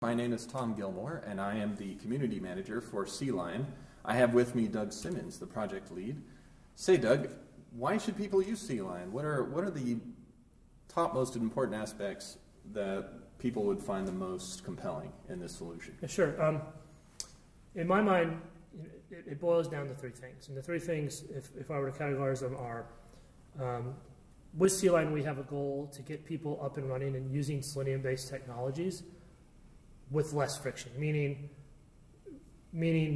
My name is Tom Gilmour, and I am the Community Manager for SeLion. I have with me Doug Simmons, the project lead. Say, Doug, why should people use SeLion? What are the top most important aspects that people would find the most compelling in this solution? Yeah, sure. In my mind, it boils down to three things. And the three things, if I were to categorize them, are with SeLion, we have a goal to get people up and running and using Selenium-based technologies with less friction, meaning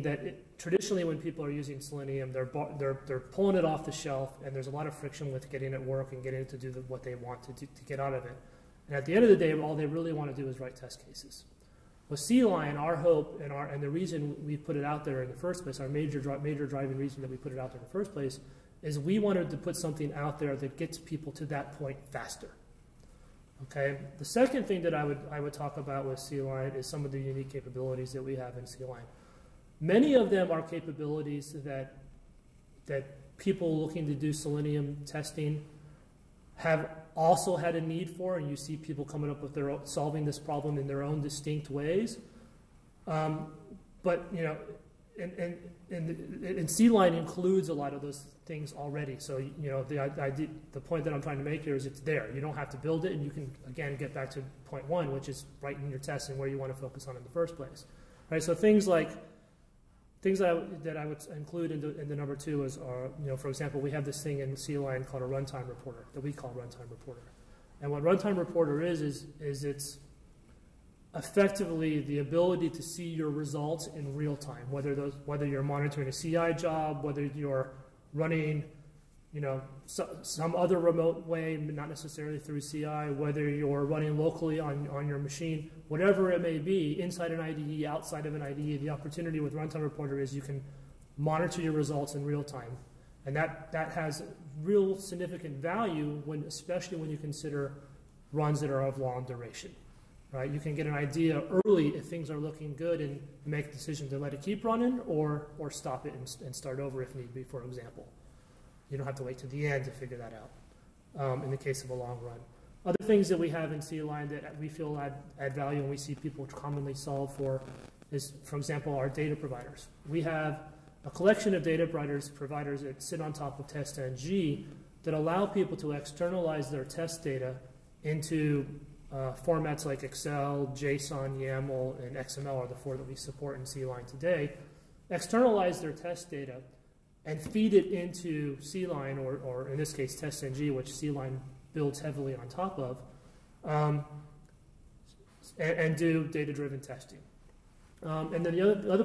that traditionally when people are using Selenium, they're pulling it off the shelf, and there's a lot of friction with getting it work and getting it to do what they want to get out of it. And at the end of the day, all they really want to do is write test cases. With SeLion, our hope and the reason we put it out there in the first place, our major driving reason that we put it out there in the first place, is we wanted to put something out there that gets people to that point faster. Okay. The second thing that I would talk about with SeLion is some of the unique capabilities that we have in SeLion. Many of them are capabilities that people looking to do Selenium testing have also had a need for, and you see people coming up with solving this problem in their own distinct ways. But you know, and SeLion includes a lot of those things already. So you know, the point that I'm trying to make here is it's there. You don't have to build it, and you can again get back to point one, which is writing your tests and where you want to focus on in the first place. Right. So things that I would include in the number two is, you know, for example, we have this thing in SeLion called a runtime reporter that we call runtime reporter. And what runtime reporter is it's effectively the ability to see your results in real time, whether you're monitoring a CI job, whether you're running, you know, some other remote way, not necessarily through CI, whether you're running locally on your machine, whatever it may be, inside an IDE, outside of an IDE, the opportunity with Runtime Reporter is you can monitor your results in real time. And that has real significant value, especially when you consider runs that are of long duration. Right? You can get an idea early if things are looking good and make a decision to let it keep running or stop it and start over if need be, for example. You don't have to wait to the end to figure that out in the case of a long run. Other things that we have in SeLion that we feel add value and we see people commonly solve for is, for example, our data providers. We have a collection of data providers that sit on top of TestNG that allow people to externalize their test data into formats like Excel, JSON, YAML, and XML are the four that we support in SeLion today. Externalize their test data and feed it into SeLion, or in this case TestNG, which SeLion builds heavily on top of, and do data-driven testing. And then the other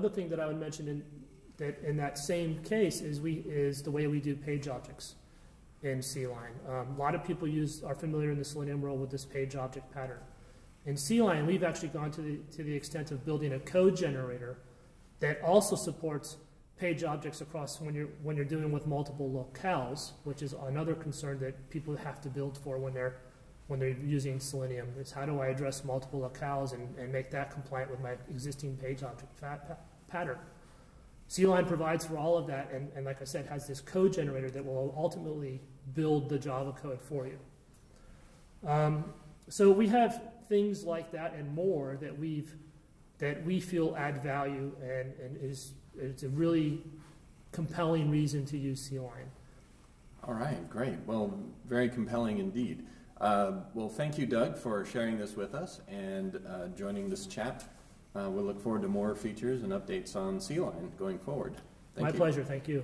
thing that I would mention in that same case is the way we do page objects in SeLion. A lot of people are familiar in the Selenium world with this page object pattern. In SeLion, we've actually gone to the extent of building a code generator that also supports page objects across when you're dealing with multiple locales, which is another concern that people have to build for when they're using Selenium, is how do I address multiple locales and make that compliant with my existing page object pattern. SeLion provides for all of that, and like I said, has this code generator that will ultimately build the Java code for you. So we have things like that and more that we feel add value and it's a really compelling reason to use SeLion. All right, great. Well, very compelling indeed. Well, thank you, Doug, for sharing this with us and joining this chat. We'll look forward to more features and updates on SeLion going forward. My pleasure. Thank you.